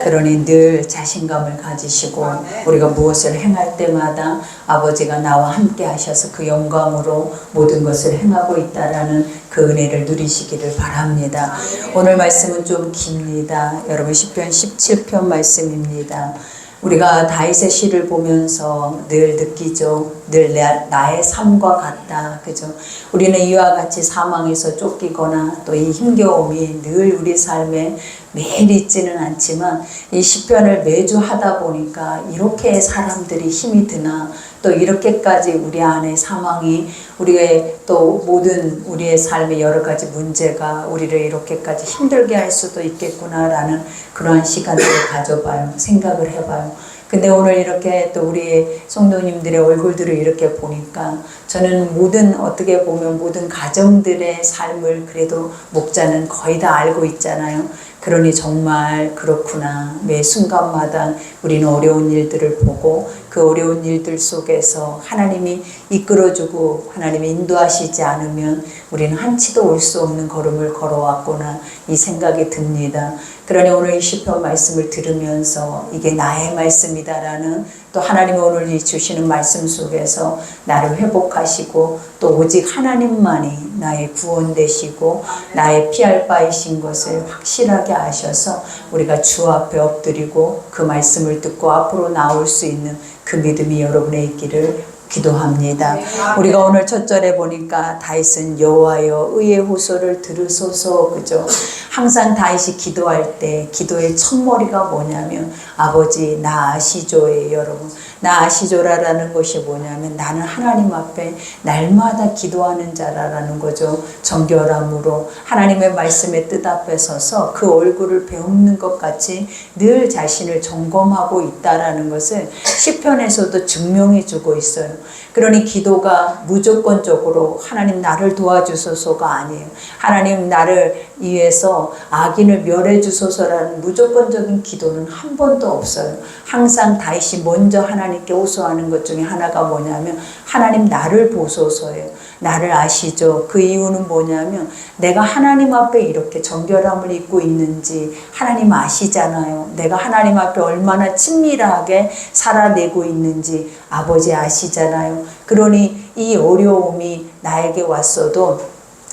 그러니 늘 자신감을 가지시고 우리가 무엇을 행할 때마다 아버지가 나와 함께 하셔서 그 영광으로 모든 것을 행하고 있다라는 그 은혜를 누리시기를 바랍니다. 오늘 말씀은 좀 깁니다. 여러분 시편 17편 말씀입니다. 우리가 다윗의 시를 보면서 늘 느끼죠. 늘 나의 삶과 같다. 그죠? 우리는 이와 같이 사망에서 쫓기거나 또 이 힘겨움이 늘 우리 삶에 매일 있지는 않지만 이 시편을 매주 하다 보니까 이렇게 사람들이 힘이 드나, 또 이렇게까지 우리 안에 사망이 우리의 또 모든 우리의 삶의 여러 가지 문제가 우리를 이렇게까지 힘들게 할 수도 있겠구나라는 그러한 시간들을 가져봐요. 생각을 해봐요. 근데 오늘 이렇게 또 우리 성도님들의 얼굴들을 이렇게 보니까 저는 어떻게 보면 모든 가정들의 삶을 그래도 목자는 거의 다 알고 있잖아요. 그러니 정말 그렇구나. 매 순간마다 우리는 어려운 일들을 보고 그 어려운 일들 속에서 하나님이 이끌어주고 하나님이 인도하시지 않으면 우리는 한치도 올 수 없는 걸음을 걸어왔구나, 이 생각이 듭니다. 그러니 오늘 이 시편 말씀을 들으면서 이게 나의 말씀이다라는, 또 하나님이 오늘 주시는 말씀 속에서 나를 회복하시고 또 오직 하나님만이 나의 구원 되시고 나의 피할 바이신 것을 확실하게 아셔서 우리가 주 앞에 엎드리고 그 말씀을 듣고 앞으로 나올 수 있는 그 믿음이 여러분의 있기를 기도합니다. 우리가 오늘 첫 절에 보니까 다윗은 여호와여 의의 호소를 들으소서, 그죠? 항상 다윗이 기도할 때 기도의 첫머리가 뭐냐면 아버지 나 아시죠예요. 여러분, 나 아시죠라는 것이 뭐냐면 나는 하나님 앞에 날마다 기도하는 자라는 거죠. 정결함으로 하나님의 말씀의 뜻 앞에 서서 그 얼굴을 배우는 것 같이 늘 자신을 점검하고 있다라는 것을 시편에서도 증명해 주고 있어요. 그러니 기도가 무조건적으로 하나님 나를 도와주소서가 아니에요. 하나님 나를 위해서 악인을 멸해 주소서라는 무조건적인 기도는 한 번도 없어요. 항상 다윗이 먼저 하나님께 호소하는 것 중에 하나가 뭐냐면 하나님 나를 보소서예요. 나를 아시죠? 그 이유는 뭐냐면 내가 하나님 앞에 이렇게 정결함을 입고 있는지 하나님 아시잖아요. 내가 하나님 앞에 얼마나 친밀하게 살아내고 있는지 아버지 아시잖아요. 그러니 이 어려움이 나에게 왔어도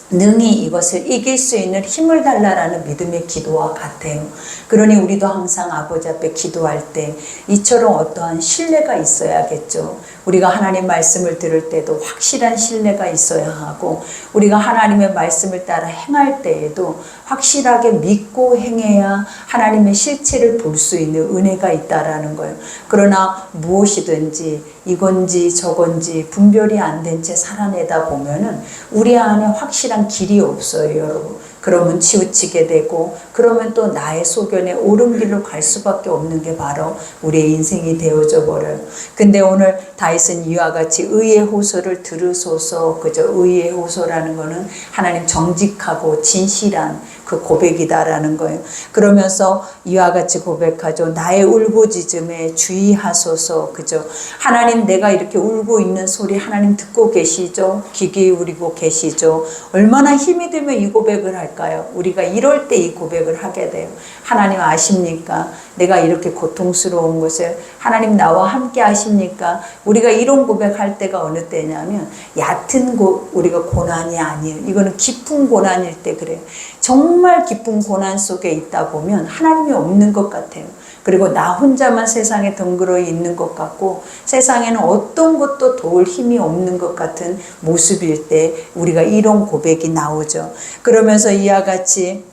능히 이것을 이길 수 있는 힘을 달라라는 믿음의 기도와 같아요. 그러니 우리도 항상 아버지 앞에 기도할 때 이처럼 어떠한 신뢰가 있어야겠죠. 우리가 하나님 말씀을 들을 때도 확실한 신뢰가 있어야 하고, 우리가 하나님의 말씀을 따라 행할 때에도 확실하게 믿고 행해야 하나님의 실체를 볼 수 있는 은혜가 있다라는 거예요. 그러나 무엇이든지 이건지 저건지 분별이 안 된 채 살아내다 보면은 우리 안에 확실한 길이 없어요, 여러분. 그러면 치우치게 되고, 그러면 또 나의 소견에 옳은 길로 갈 수밖에 없는 게 바로 우리의 인생이 되어져 버려요. 근데 오늘 다윗은 이와 같이 의의 호소를 들으소서, 그저 의의 호소라는 거는 하나님 정직하고 진실한 그 고백이다라는 거예요. 그러면서 이와 같이 고백하죠. 나의 울부짖음에 주의하소서, 그죠? 하나님 내가 이렇게 울고 있는 소리 하나님 듣고 계시죠? 귀 기울이고 계시죠? 얼마나 힘이 들면 이 고백을 할까요? 우리가 이럴 때 이 고백을 하게 돼요. 하나님 아십니까? 내가 이렇게 고통스러운 것을 하나님 나와 함께 하십니까? 우리가 이런 고백할 때가 어느 때냐면 얕은 우리가 고난이 아니에요. 이거는 깊은 고난일 때 그래요. 정말 깊은 고난 속에 있다 보면 하나님이 없는 것 같아요. 그리고 나 혼자만 세상에 덩그러이 있는 것 같고 세상에는 어떤 것도 도울 힘이 없는 것 같은 모습일 때 우리가 이런 고백이 나오죠. 그러면서 이와 같이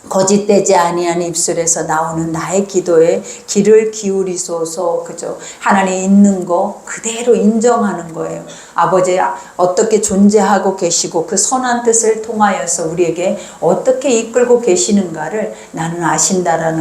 거짓되지 아니한 입술에서 나오는 나의 기도에 귀를 기울이소서, 그죠? 하나님 있는 거 그대로 인정하는 거예요. 아버지 어떻게 존재하고 계시고 그 선한 뜻을 통하여서 우리에게 어떻게 이끌고 계시는가를 나는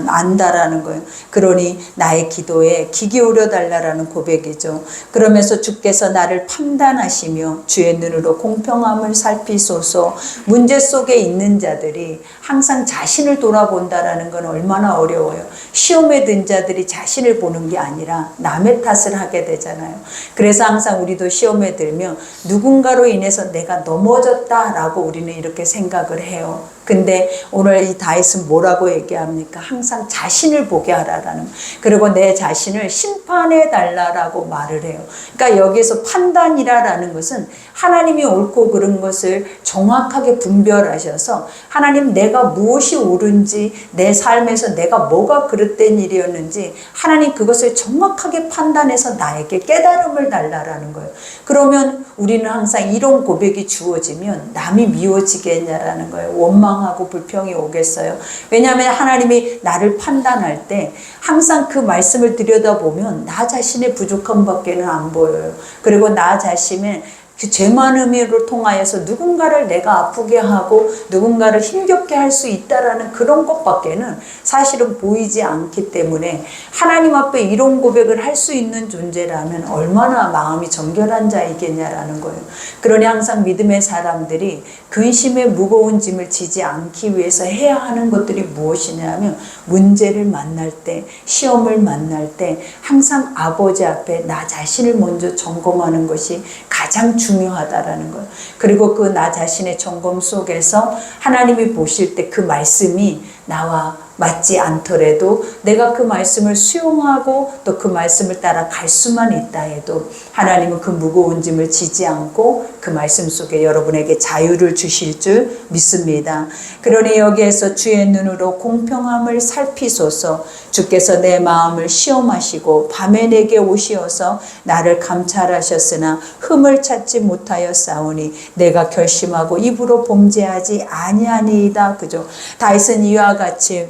안다라는 거예요. 그러니 나의 기도에 귀 기울여 달라라는 고백이죠. 그러면서 주께서 나를 판단하시며 주의 눈으로 공평함을 살피소서. 문제 속에 있는 자들이 항상 자신을 돌아본다라는 건 얼마나 어려워요. 시험에 든 자들이 자신을 보는 게 아니라 남의 탓을 하게 되잖아요. 그래서 항상 우리도 시험에 들면 누군가로 인해서 내가 넘어졌다라고 우리는 이렇게 생각을 해요. 근데 오늘 이 다윗은 뭐라고 얘기합니까? 항상 자신을 보게 하라라는, 그리고 내 자신을 심판해 달라라고 말을 해요. 그러니까 여기서 판단이라는 것은 하나님이 옳고 그른 것을 정확하게 분별하셔서 하나님 내가 무엇이 옳은지, 내 삶에서 내가 뭐가 그릇된 일이었는지 하나님 그것을 정확하게 판단해서 나에게 깨달음을 달라라는 거예요. 그러면 우리는 항상 이런 고백이 주어지면 남이 미워지겠냐라는 거예요. 원망하고 불평이 오겠어요. 왜냐하면 하나님이 나를 판단할 때 항상 그 말씀을 들여다보면 나 자신의 부족함밖에는 안 보여요. 그리고 나 자신의 그 죄 많음으로 통하여서 누군가를 내가 아프게 하고 누군가를 힘겹게 할 수 있다라는 그런 것밖에는 사실은 보이지 않기 때문에 하나님 앞에 이런 고백을 할 수 있는 존재라면 얼마나 마음이 정결한 자이겠냐라는 거예요. 그러니 항상 믿음의 사람들이 근심의 무거운 짐을 지지 않기 위해서 해야 하는 것들이 무엇이냐면 문제를 만날 때, 시험을 만날 때 항상 아버지 앞에 나 자신을 먼저 점검하는 것이 가장 중요하다라는 거예요. 그리고 그 나 자신의 점검 속에서 하나님이 보실 때 그 말씀이 나와 맞지 않더라도 내가 그 말씀을 수용하고 또 그 말씀을 따라 갈 수만 있다 해도 하나님은 그 무거운 짐을 지지 않고 그 말씀 속에 여러분에게 자유를 주실 줄 믿습니다. 그러니 여기에서 주의 눈으로 공평함을 살피소서. 주께서 내 마음을 시험하시고 밤에 내게 오시어서 나를 감찰하셨으나 흠을 찾지 못하여 싸우니 내가 결심하고 입으로 범죄하지 아니하니이다. 그죠? 다윗은 이와 같이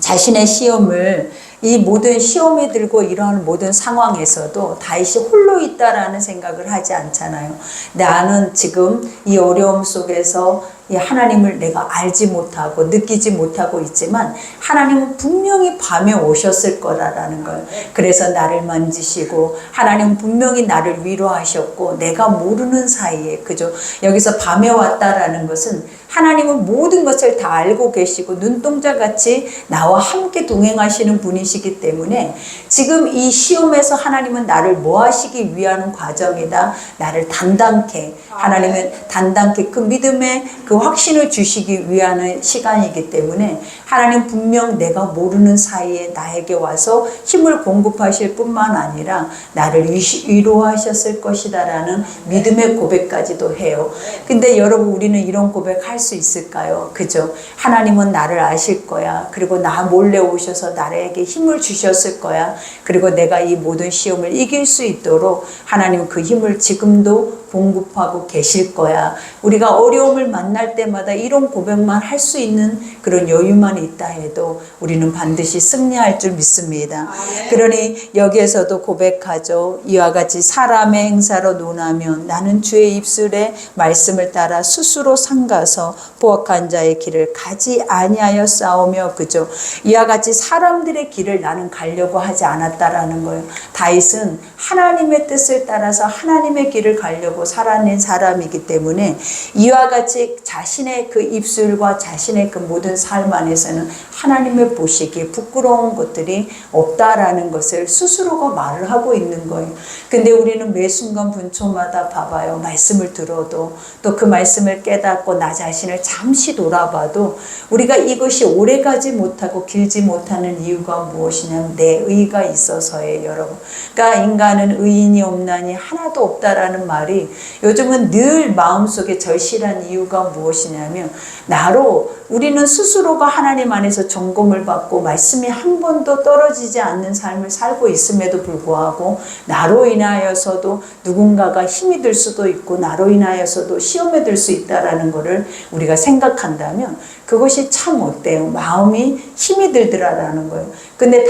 자신의 시험을, 이 모든 시험에 들고 이러한 모든 상황에서도 다윗이 홀로 있다라는 생각을 하지 않잖아요. 나는 지금 이 어려움 속에서 이 하나님을 내가 알지 못하고 느끼지 못하고 있지만 하나님은 분명히 밤에 오셨을 거라는 거예요. 그래서 나를 만지시고 하나님은 분명히 나를 위로하셨고 내가 모르는 사이에, 그죠? 여기서 밤에 왔다라는 것은 하나님은 모든 것을 다 알고 계시고 눈동자같이 나와 함께 동행하시는 분이시기 때문에 지금 이 시험에서 하나님은 나를 뭐 하시기 위한 과정이다. 나를 단단케, 하나님은 단단케 그 믿음의 그 확신을 주시기 위한 시간이기 때문에 하나님 분명 내가 모르는 사이에 나에게 와서 힘을 공급하실 뿐만 아니라 나를 위로하셨을 것이다라는 믿음의 고백까지도 해요. 근데 여러분 우리는 이런 고백할 수 있을까요? 그죠? 하나님은 나를 아실 거야. 그리고 나 몰래 오셔서 나에게 힘을 주셨을 거야. 그리고 내가 이 모든 시험을 이길 수 있도록 하나님은 그 힘을 지금도 공급하고 계실 거야. 우리가 어려움을 만날 때마다 이런 고백만 할 수 있는 그런 여유만 있다 해도 우리는 반드시 승리할 줄 믿습니다. 그러니 여기에서도 고백하죠. 이와 같이 사람의 행사로 논하면 나는 주의 입술에 말씀을 따라 스스로 삼가서 포악한 자의 길을 가지 아니하여 싸우며, 그죠? 이와 같이 사람들의 길을 나는 가려고 하지 않았다라는 거예요. 다윗은 하나님의 뜻을 따라서 하나님의 길을 가려고 살아낸 사람이기 때문에 이와 같이 자신의 그 입술과 자신의 그 모든 삶 안에서는 하나님의 보시기에 부끄러운 것들이 없다라는 것을 스스로가 말을 하고 있는 거예요. 근데 우리는 매 순간 분초마다 봐봐요. 말씀을 들어도 또 그 말씀을 깨닫고 나 자신을 잠시 돌아봐도 우리가 이것이 오래가지 못하고 길지 못하는 이유가 무엇이냐면 내 의가 있어서예요, 여러분. 그러니까 인간은 의인이 없나니 하나도 없다라는 말이 요즘은 늘 마음속에 절실한 이유가 무엇이냐면 나로 우리는 스스로가 하나님 안에서 점검을 받고 말씀이 한 번도 떨어지지 않는 삶을 살고 있음에도 불구하고 나로 인하여서도 누군가가 힘이 들 수도 있고 나로 인하여서도 시험에 들 수 있다라는 것을 우리가 생각한다면 그것이 참 어때요? 마음이 힘이 들더라라는 거예요. 근데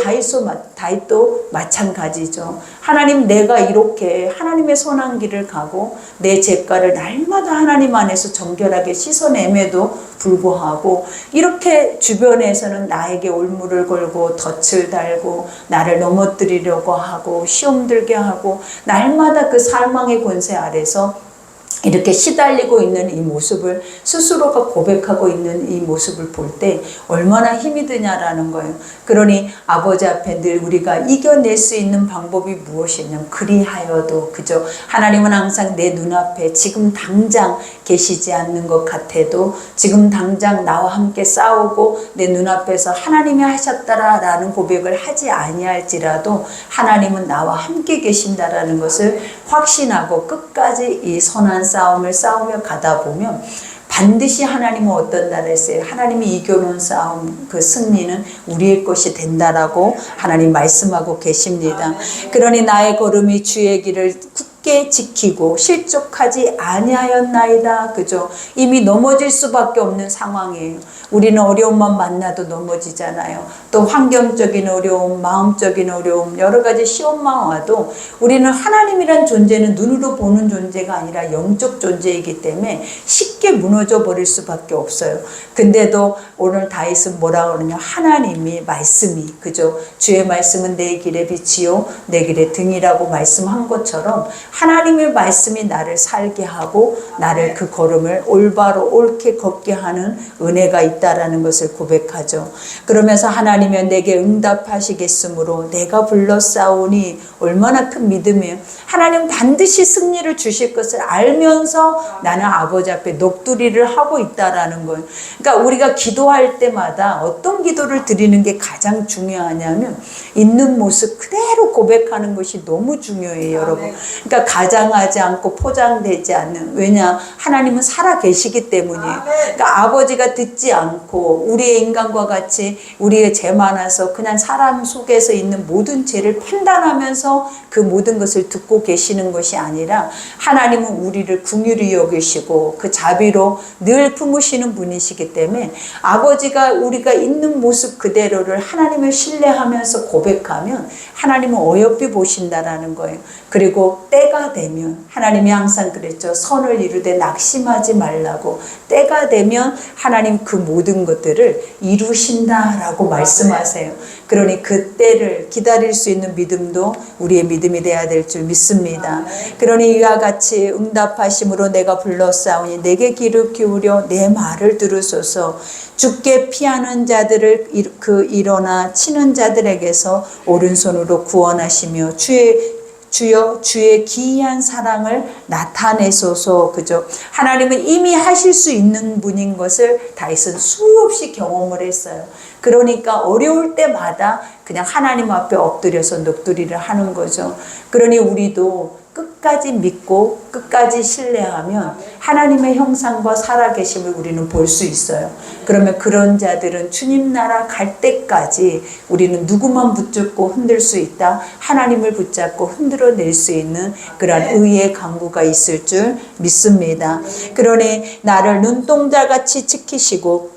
다윗도 마찬가지죠. 하나님, 내가 이렇게 하나님의 선한 길을 가고 내 죄가를 날마다 하나님 안에서 정결하게 씻어냄에도 불구하고 이렇게 주변에서는 나에게 올무를 걸고 덫을 달고 나를 넘어뜨리려고 하고 시험 들게 하고 날마다 그 살망의 권세 아래서 이렇게 시달리고 있는 이 모습을 스스로가 고백하고 있는 이 모습을 볼 때 얼마나 힘이 드냐라는 거예요. 그러니 아버지 앞에 늘 우리가 이겨낼 수 있는 방법이 무엇이냐면 그리하여도 그죠. 하나님은 항상 내 눈앞에 지금 당장 계시지 않는 것 같아도 지금 당장 나와 함께 싸우고 내 눈앞에서 하나님이 하셨다라는 고백을 하지 아니할지라도 하나님은 나와 함께 계신다라는 것을 확신하고 끝까지 이 선한 싸움을 싸우며 가다 보면 반드시 하나님은 어떤 날에 했어요. 하나님이 이겨놓은 싸움 그 승리는 우리의 것이 된다라고 하나님 말씀하고 계십니다. 그러니 나의 걸음이 주의 길을 굳게 지키고 실족하지 아니하였나이다. 그죠? 이미 넘어질 수밖에 없는 상황이에요. 우리는 어려움만 만나도 넘어지잖아요. 또 환경적인 어려움, 마음적인 어려움, 여러 가지 시험만 와도 우리는 하나님이란 존재는 눈으로 보는 존재가 아니라 영적 존재이기 때문에 쉽게 무너져 버릴 수밖에 없어요. 근데도 오늘 다윗은 뭐라 그러냐? 하나님이 말씀이 그죠? 주의 말씀은 내 길의 빛이요 내 길의 등이라고 말씀한 것처럼 하나님의 말씀이 나를 살게 하고 나를 그 걸음을 올바로 옳게 걷게 하는 은혜가 있다라는 것을 고백하죠. 그러면서 하나님은 내게 응답하시겠으므로 내가 불렀사오니 얼마나 큰 믿음이에요. 하나님 반드시 승리를 주실 것을 알면서 나는 아버지 앞에 넋두리를 하고 있다라는 거예요. 그러니까 우리가 기도할 때마다 어떤 기도를 드리는 게 가장 중요하냐면 있는 모습 그대로 고백하는 것이 너무 중요해요, 여러분. 그러니까 가장하지 않고 포장되지 않는, 왜냐 하나님은 살아 계시기 때문이에요. 그러니까 아버지가 듣지 않고 우리의 인간과 같이 우리의 죄 많아서 그냥 사람 속에서 있는 모든 죄를 판단하면서 그 모든 것을 듣고 계시는 것이 아니라 하나님은 우리를 긍휼히 여기시고 그 자비로 늘 품으시는 분이시기 때문에 아버지가 우리가 있는 모습 그대로를 하나님을 신뢰하면서 고백하면 하나님은 어여삐 보신다라는 거예요. 그리고 때가 되면 하나님이 항상 그랬죠. 선을 이루되 낙심하지 말라고. 때가 되면 하나님 그 모든 것들을 이루신다라고 말씀하세요. 그러니 그 때를 기다릴 수 있는 믿음도 우리의 믿음이 되어야 될 줄 믿습니다. 그러니 이와 같이 응답하심으로 내가 불렀사오니 내게 귀를 기울여 내 말을 들으소서. 죽게 피하는 자들을 일어나 치는 자들에게서 오른손으로 구원하시며 주여 주의 기이한 사랑을 나타내소서. 그죠? 하나님은 이미 하실 수 있는 분인 것을 다윗은 수없이 경험을 했어요. 그러니까 어려울 때마다 그냥 하나님 앞에 엎드려서 넋두리를 하는 거죠. 그러니 우리도 끝까지 믿고 끝까지 신뢰하면 하나님의 형상과 살아계심을 우리는 볼 수 있어요. 그러면 그런 자들은 주님 나라 갈 때까지 우리는 누구만 붙잡고 흔들 수 있다? 하나님을 붙잡고 흔들어낼 수 있는 그런 의의 강구가 있을 줄 믿습니다. 그러니 나를 눈동자같이 지키시고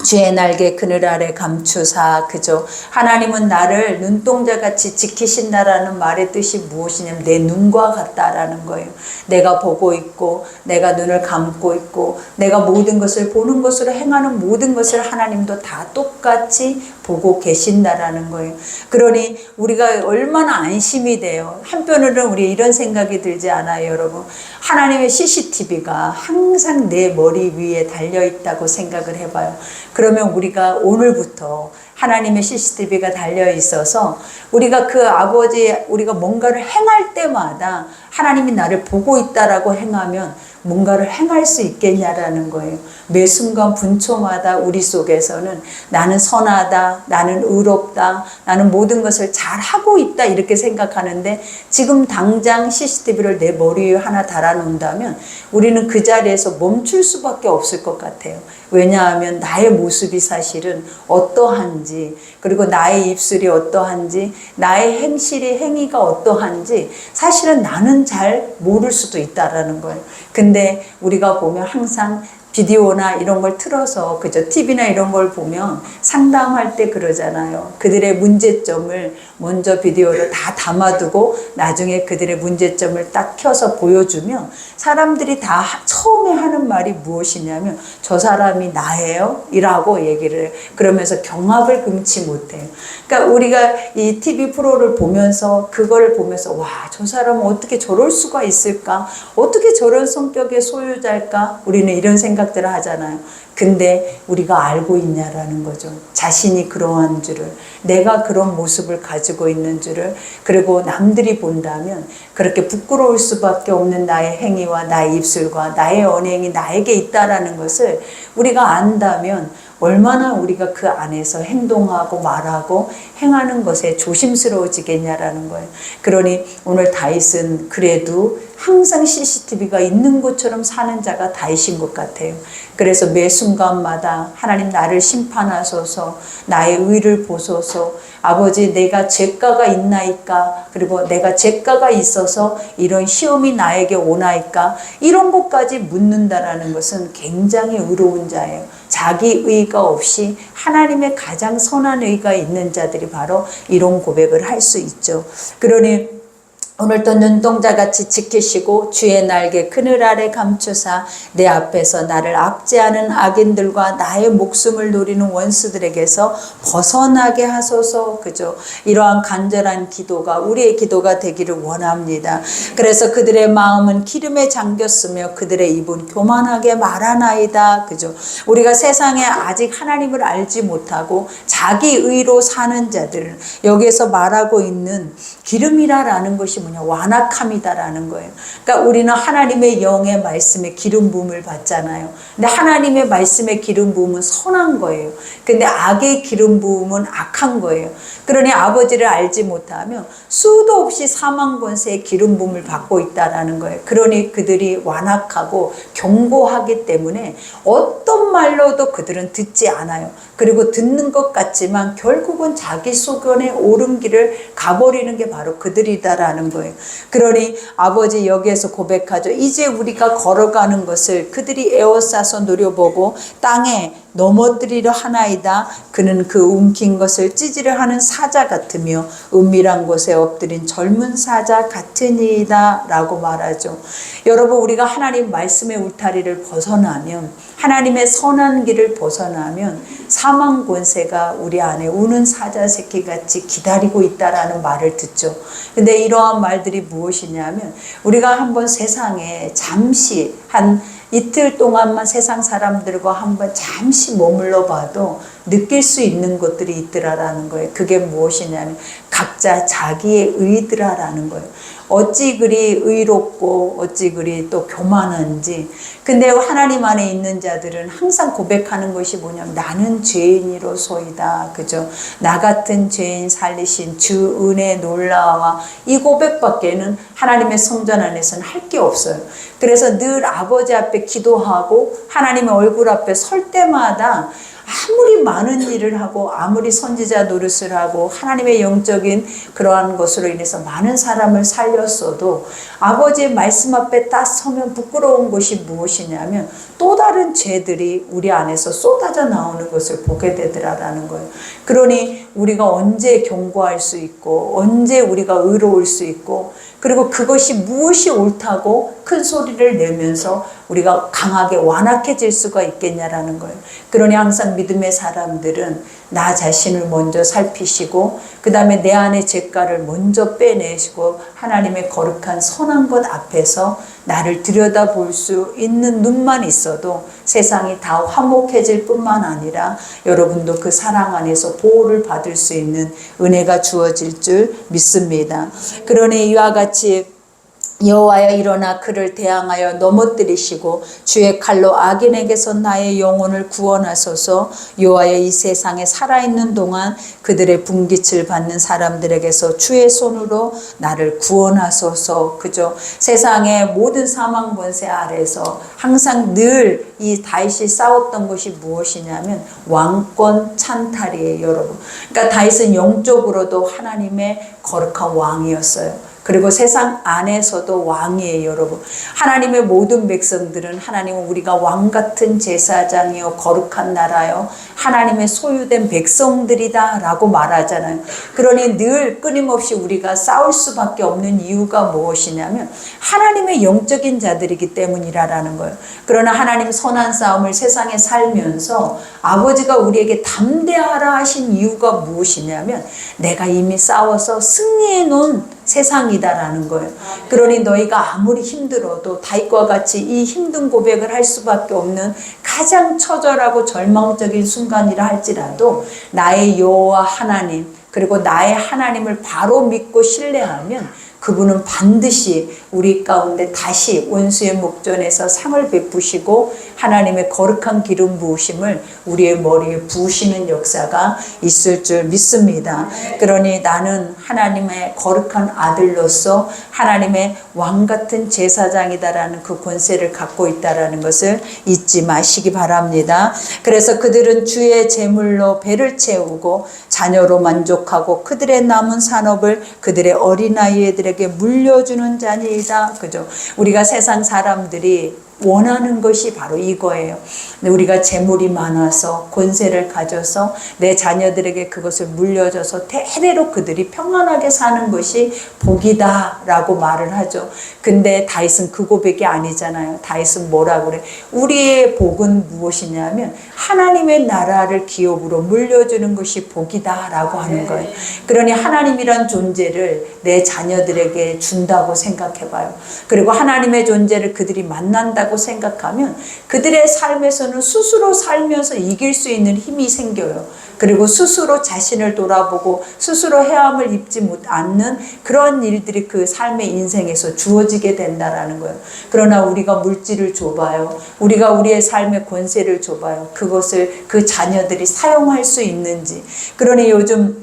주의 날개 그늘 아래 감추사. 그죠? 하나님은 나를 눈동자같이 지키신다라는 말의 뜻이 무엇이냐면 내 눈과 같다라는 거예요. 내가 보고 있고 내가 눈을 감고 있고 내가 모든 것을 보는 것으로 행하는 모든 것을 하나님도 다 똑같이 보고 계신다라는 거예요. 그러니 우리가 얼마나 안심이 돼요. 한편으로는 우리 이런 생각이 들지 않아요, 여러분? 하나님의 CCTV가 항상 내 머리 위에 달려있다고 생각을 해봐요. 그러면 우리가 오늘부터 하나님의 CCTV가 달려 있어서 우리가 그 아버지 우리가 뭔가를 행할 때마다 하나님이 나를 보고 있다라고 행하면 뭔가를 행할 수 있겠냐라는 거예요. 매 순간 분초마다 우리 속에서는 나는 선하다, 나는 의롭다, 나는 모든 것을 잘하고 있다 이렇게 생각하는데 지금 당장 CCTV를 내 머리 위에 하나 달아놓는다면 우리는 그 자리에서 멈출 수밖에 없을 것 같아요. 왜냐하면 나의 모습이 사실은 어떠한지, 그리고 나의 입술이 어떠한지, 나의 행위가 어떠한지 사실은 나는 잘 모를 수도 있다라는 거예요. 근데 우리가 보면 항상 비디오나 이런 걸 틀어서 그저 TV나 이런 걸 보면 상담할 때 그러잖아요. 그들의 문제점을 먼저 비디오를 다 담아두고 나중에 그들의 문제점을 딱 켜서 보여주면 사람들이 다 처음에 하는 말이 무엇이냐면 저 사람이 나예요? 이라고 얘기를 해요. 그러면서 경악을 금치 못해요. 그러니까 우리가 이 TV 프로를 보면서 그걸 보면서 와, 저 사람은 어떻게 저럴 수가 있을까? 어떻게 저런 성격의 소유자일까? 우리는 이런 생각들을 하잖아요. 근데 우리가 알고 있냐라는 거죠. 자신이 그러한 줄을, 내가 그런 모습을 가지고 있는 줄을. 그리고 남들이 본다면 그렇게 부끄러울 수밖에 없는 나의 행위와 나의 입술과 나의 언행이 나에게 있다라는 것을 우리가 안다면 얼마나 우리가 그 안에서 행동하고 말하고 행하는 것에 조심스러워지겠냐라는 거예요. 그러니 오늘 다윗은 그래도 항상 CCTV가 있는 것처럼 사는 자가 다윗인 것 같아요. 그래서 매 순간마다 하나님 나를 심판하소서, 나의 의를 보소서, 아버지 내가 죄가가 있나이까, 그리고 내가 죄가가 있어서 이런 시험이 나에게 오나이까, 이런 것까지 묻는다라는 것은 굉장히 의로운 자예요. 자기 의가 없이 하나님의 가장 선한 의가 있는 자들이 바로 이런 고백을 할 수 있죠. 그러니 오늘도 눈동자같이 지키시고 주의 날개 그늘 아래 감추사 내 앞에서 나를 압제하는 악인들과 나의 목숨을 노리는 원수들에게서 벗어나게 하소서. 그죠? 이러한 간절한 기도가 우리의 기도가 되기를 원합니다. 그래서 그들의 마음은 기름에 잠겼으며 그들의 입은 교만하게 말하나이다. 그죠? 우리가 세상에 아직 하나님을 알지 못하고 자기 의로 사는 자들, 여기에서 말하고 있는 기름이라는 것이 뭐냐? 완악함이다라는 거예요. 그러니까 우리는 하나님의 영의 말씀에 기름 부음을 받잖아요. 근데 하나님의 말씀에 기름 부음은 선한 거예요. 근데 악의 기름 부음은 악한 거예요. 그러니 아버지를 알지 못하면 수도 없이 사망 권세의 기름 부음을 받고 있다라는 거예요. 그러니 그들이 완악하고 견고하기 때문에 어떤 말로도 그들은 듣지 않아요. 그리고 듣는 것 같지만 결국은 자기 소견의 옳은 길을 가버리는 게 바로 그들이다라는 거예요. 그러니 아버지 여기에서 고백하죠. 이제 우리가 걸어가는 것을 그들이 에워싸서 노려보고 땅에 넘어뜨리려 하나이다. 그는 그 움킨 것을 찌지려 하는 사자 같으며 은밀한 곳에 엎드린 젊은 사자 같으니이다 라고 말하죠. 여러분, 우리가 하나님 말씀의 울타리를 벗어나면, 하나님의 선한 길을 벗어나면 사망 권세가 우리 안에 우는 사자 새끼같이 기다리고 있다라는 말을 듣죠. 근데 이러한 말들이 무엇이냐면, 우리가 한번 세상에 잠시 한 이틀 동안만 세상 사람들과 한번 잠시 머물러 봐도 느낄 수 있는 것들이 있더라라는 거예요. 그게 무엇이냐면 각자 자기의 의더라라는 거예요. 어찌 그리 의롭고 어찌 그리 또 교만한지. 근데 하나님 안에 있는 자들은 항상 고백하는 것이 뭐냐면 나는 죄인이로소이다. 그죠? 나 같은 죄인 살리신 주 은혜 놀라와 이 고백밖에는 하나님의 성전 안에서는 할 게 없어요. 그래서 늘 아버지 앞에 기도하고 하나님의 얼굴 앞에 설 때마다 아무리 많은 일을 하고 아무리 선지자 노릇을 하고 하나님의 영적인 그러한 것으로 인해서 많은 사람을 살렸어도 아버지의 말씀 앞에 딱 서면 부끄러운 것이 무엇이냐면 또 다른 죄들이 우리 안에서 쏟아져 나오는 것을 보게 되더라라는 거예요. 그러니 우리가 언제 경고할 수 있고 언제 우리가 의로울 수 있고 그리고 그것이 무엇이 옳다고 큰 소리를 내면서 우리가 강하게 완악해질 수가 있겠냐라는 거예요. 그러니 항상 믿음의 사람들은 나 자신을 먼저 살피시고 그 다음에 내 안의 죄가를 먼저 빼내시고 하나님의 거룩한 선한 것 앞에서 나를 들여다볼 수 있는 눈만 있어도 세상이 다 화목해질 뿐만 아니라 여러분도 그 사랑 안에서 보호를 받을 수 있는 은혜가 주어질 줄 믿습니다. 그러니 이와 같이 여호와여 일어나 그를 대항하여 넘어뜨리시고 주의 칼로 악인에게서 나의 영혼을 구원하소서. 여호와여 이 세상에 살아있는 동안 그들의 분깃을 받는 사람들에게서 주의 손으로 나를 구원하소서. 그죠? 세상의 모든 사망 권세 아래서 항상 늘 이 다윗이 싸웠던 것이 무엇이냐면 왕권 찬탈이에요, 여러분. 그러니까 다윗은 영적으로도 하나님의 거룩한 왕이었어요. 그리고 세상 안에서도 왕이에요, 여러분. 하나님의 모든 백성들은 하나님은 우리가 왕 같은 제사장이요, 거룩한 나라요, 하나님의 소유된 백성들이다 라고 말하잖아요. 그러니 늘 끊임없이 우리가 싸울 수밖에 없는 이유가 무엇이냐면 하나님의 영적인 자들이기 때문이라는 거예요. 그러나 하나님 선한 싸움을 세상에 살면서 아버지가 우리에게 담대하라 하신 이유가 무엇이냐면 내가 이미 싸워서 승리해 놓은 세상이다라는 거예요. 그러니 너희가 아무리 힘들어도 다윗과 같이 이 힘든 고백을 할 수밖에 없는 가장 처절하고 절망적인 순간이라 할지라도 나의 여호와 하나님, 그리고 나의 하나님을 바로 믿고 신뢰하면 그분은 반드시 우리 가운데 다시 원수의 목전에서 상을 베푸시고 하나님의 거룩한 기름 부으심을 우리의 머리에 부으시는 역사가 있을 줄 믿습니다. 그러니 나는 하나님의 거룩한 아들로서 하나님의 왕 같은 제사장이다라는 그 권세를 갖고 있다라는 것을 잊지 마시기 바랍니다. 그래서 그들은 주의 제물로 배를 채우고 자녀로 만족하고 그들의 남은 산업을 그들의 어린아이들에게 물려주는 자니이다. 그죠? 우리가 세상 사람들이 원하는 것이 바로 이거예요. 우리가 재물이 많아서 권세를 가져서 내 자녀들에게 그것을 물려줘서 대대로 그들이 평안하게 사는 것이 복이다 라고 말을 하죠. 근데 다윗은 그 고백이 아니잖아요. 다윗은 뭐라 그래? 우리의 복은 무엇이냐면 하나님의 나라를 기업으로 물려주는 것이 복이다 라고 하는 거예요. 그러니 하나님이란 존재를 내 자녀들에게 준다고 생각해봐요. 그리고 하나님의 존재를 그들이 만난다고 생각하면 그들의 삶에서는 스스로 살면서 이길 수 있는 힘이 생겨요. 그리고 스스로 자신을 돌아보고 스스로 해함을 입지 않는 그런 일들이 그 삶의 인생에서 주어지게 된다라는 거예요. 그러나 우리가 물질을 줘봐요. 우리가 우리의 삶의 권세를 줘봐요. 그것을 그 자녀들이 사용할 수 있는지. 그러니 요즘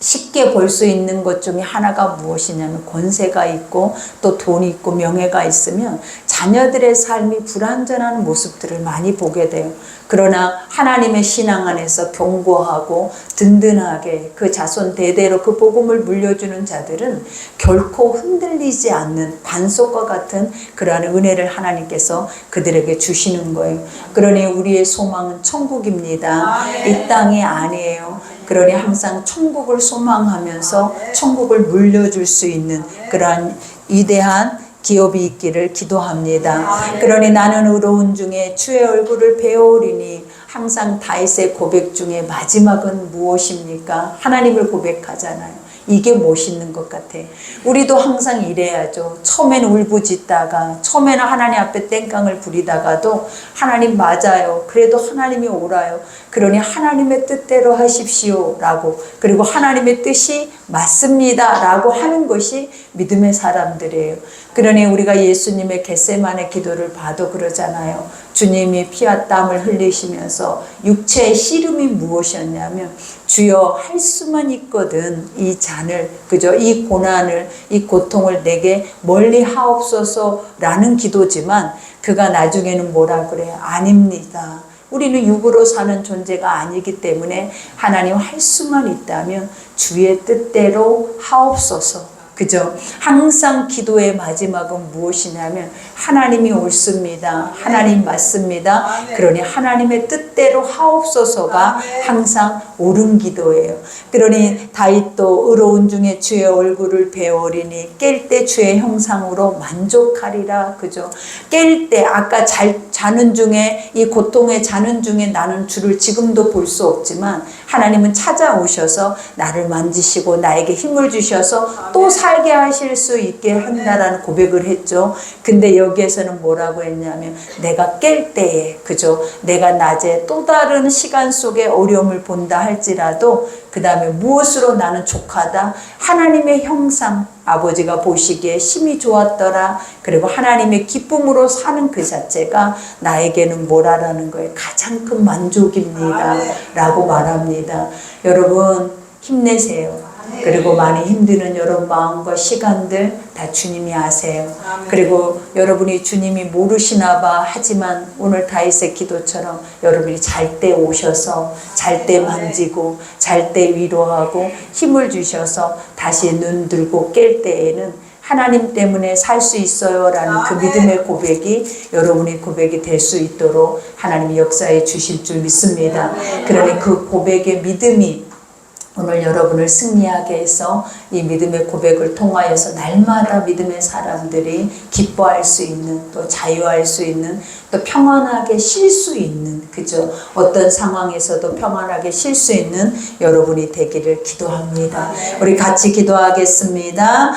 쉽게 볼 수 있는 것 중에 하나가 무엇이냐면 권세가 있고 또 돈이 있고 명예가 있으면 자녀들의 삶이 불완전한 모습들을 많이 보게 돼요. 그러나 하나님의 신앙 안에서 견고하고 든든하게 그 자손 대대로 그 복음을 물려주는 자들은 결코 흔들리지 않는 반석과 같은 그러한 은혜를 하나님께서 그들에게 주시는 거예요. 그러니 우리의 소망은 천국입니다. 이 땅이 아니에요. 그러니 항상 천국을 소망하면서 천국을 물려줄 수 있는 그러한 위대한 기업이 있기를 기도합니다. 그러니 나는 의로운 중에 주의 얼굴을 배우리니 항상 다윗의 고백 중에 마지막은 무엇입니까? 하나님을 고백하잖아요. 이게 멋있는 것 같아. 우리도 항상 이래야죠. 처음에는 울부짖다가 처음에는 하나님 앞에 땡깡을 부리다가도 하나님 맞아요. 그래도 하나님이 옳아요. 그러니 하나님의 뜻대로 하십시오 라고, 그리고 하나님의 뜻이 맞습니다 라고 하는 것이 믿음의 사람들이에요. 그러니 우리가 예수님의 겟세마네 기도를 봐도 그러잖아요. 주님이 피와 땀을 흘리시면서 육체의 씨름이 무엇이었냐면 주여 할 수만 있거든 이 잔을, 그죠? 이 고난을, 이 고통을 내게 멀리 하옵소서 라는 기도지만 그가 나중에는 뭐라 그래요? 아닙니다. 우리는 육으로 사는 존재가 아니기 때문에 하나님 할 수만 있다면 주의 뜻대로 하옵소서. 그죠? 항상 기도의 마지막은 무엇이냐면 하나님이 옳습니다. 하나님 맞습니다. 그러니 하나님의 뜻대로 하옵소서가 항상 옳은 기도예요. 그러니 다윗도 의로운 중에 주의 얼굴을 배우리니 깰 때 주의 형상으로 만족하리라. 그죠? 깰 때 아까 자는 중에 이 고통에 자는 중에 나는 주를 지금도 볼 수 없지만 하나님은 찾아오셔서 나를 만지시고 나에게 힘을 주셔서 또 살게 하실 수 있게 한다라는 고백을 했죠. 근데 여기에서는 뭐라고 했냐면 내가 깰 때에, 그죠? 내가 낮에 또 다른 시간 속에 어려움을 본다 할지라도 그 다음에 무엇으로 나는 족하다? 하나님의 형상, 아버지가 보시기에 심히 좋았더라. 그리고 하나님의 기쁨으로 사는 그 자체가 나에게는 뭐라라는 거예요? 가장 큰 만족입니다 라고 말합니다. 여러분 힘내세요. 그리고 많이 힘드는 여러분 마음과 시간들 다 주님이 아세요. 그리고 여러분이 주님이 모르시나 봐 하지만 오늘 다윗의 기도처럼 여러분이 잘 때 오셔서 잘 때 만지고 잘 때 위로하고 힘을 주셔서 다시 눈 들고 깰 때에는 하나님 때문에 살 수 있어요 라는 그 믿음의 고백이 여러분의 고백이 될 수 있도록 하나님이 역사해 주실 줄 믿습니다. 그러니 그 고백의 믿음이 오늘 여러분을 승리하게 해서 이 믿음의 고백을 통하여서 날마다 믿음의 사람들이 기뻐할 수 있는, 또 자유할 수 있는, 또 평안하게 쉴 수 있는, 그죠? 어떤 상황에서도 평안하게 쉴 수 있는 여러분이 되기를 기도합니다. 우리 같이 기도하겠습니다.